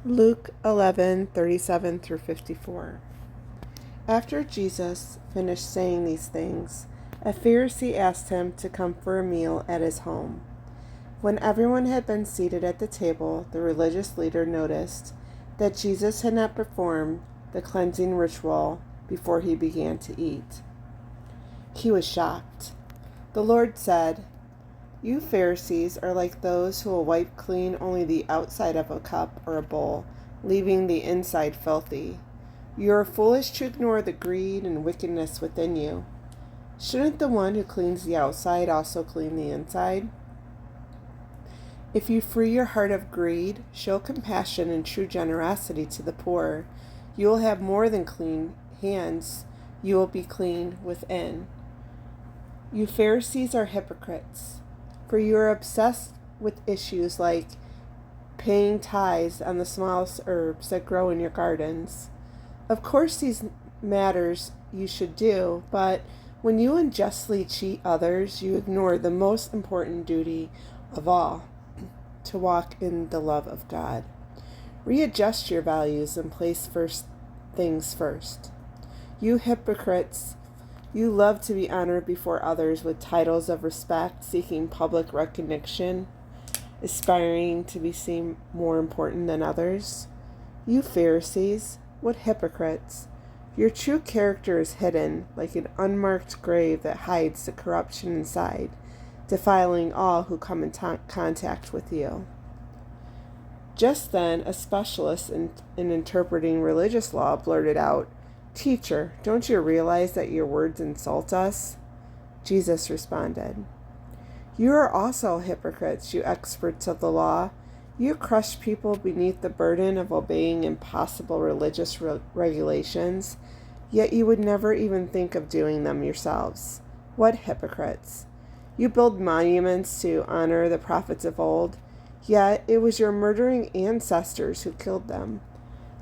Luke 11:37 through 54. After Jesus finished saying these things, a Pharisee asked him to come for a meal at his home. When everyone had been seated at the table, the religious leader noticed that Jesus had not performed the cleansing ritual before he began to eat. He was shocked. The Lord said, "You Pharisees are like those who will wipe clean only the outside of a cup or a bowl, leaving the inside filthy. You are foolish to ignore the greed and wickedness within you. Shouldn't the one who cleans the outside also clean the inside? If you free your heart of greed, show compassion and true generosity to the poor, you will have more than clean hands. You will be clean within. You Pharisees are hypocrites, for you are obsessed with issues like paying tithes on the smallest herbs that grow in your gardens. Of course, these matters you should do, but when you unjustly cheat others, you ignore the most important duty of all, to walk in the love of God. Readjust your values and place first things first. You hypocrites, you love to be honored before others with titles of respect, seeking public recognition, aspiring to be seen more important than others. You Pharisees, what hypocrites! Your true character is hidden like an unmarked grave that hides the corruption inside, defiling all who come in contact with you. Just then, a specialist in interpreting religious law blurted out, "Teacher, don't you realize that your words insult us?" Jesus responded, "You are also hypocrites, you experts of the law. You crush people beneath the burden of obeying impossible religious regulations, yet you would never even think of doing them yourselves. What hypocrites! You build monuments to honor the prophets of old, yet it was your murdering ancestors who killed them.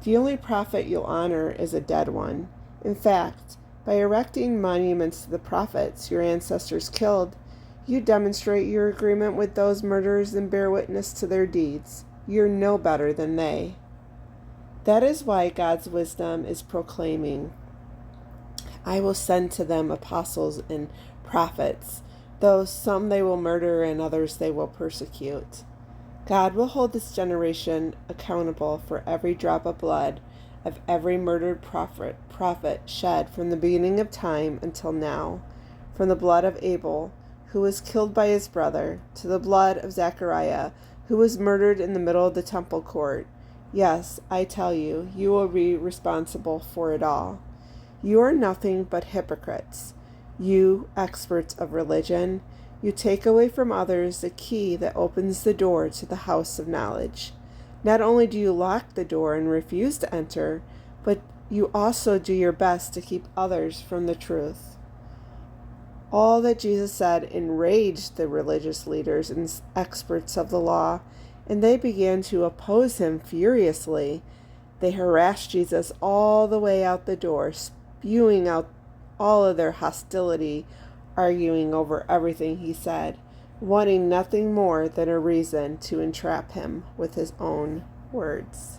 The only prophet you'll honor is a dead one. In fact, by erecting monuments to the prophets your ancestors killed, you demonstrate your agreement with those murderers and bear witness to their deeds. You're no better than they." That is why God's wisdom is proclaiming, "I will send to them apostles and prophets, though some they will murder and others they will persecute." God will hold this generation accountable for every drop of blood of every murdered prophet shed from the beginning of time until now, from the blood of Abel, who was killed by his brother, to the blood of Zechariah, who was murdered in the middle of the temple court. Yes, I tell you, you will be responsible for it all. You are nothing but hypocrites. You, experts of religion, you take away from others the key that opens the door to the house of knowledge. Not only do you lock the door and refuse to enter, but you also do your best to keep others from the truth. All that Jesus said enraged the religious leaders and experts of the law, and they began to oppose him furiously. They harassed Jesus all the way out the door, spewing out all of their hostility, arguing over everything he said, wanting nothing more than a reason to entrap him with his own words.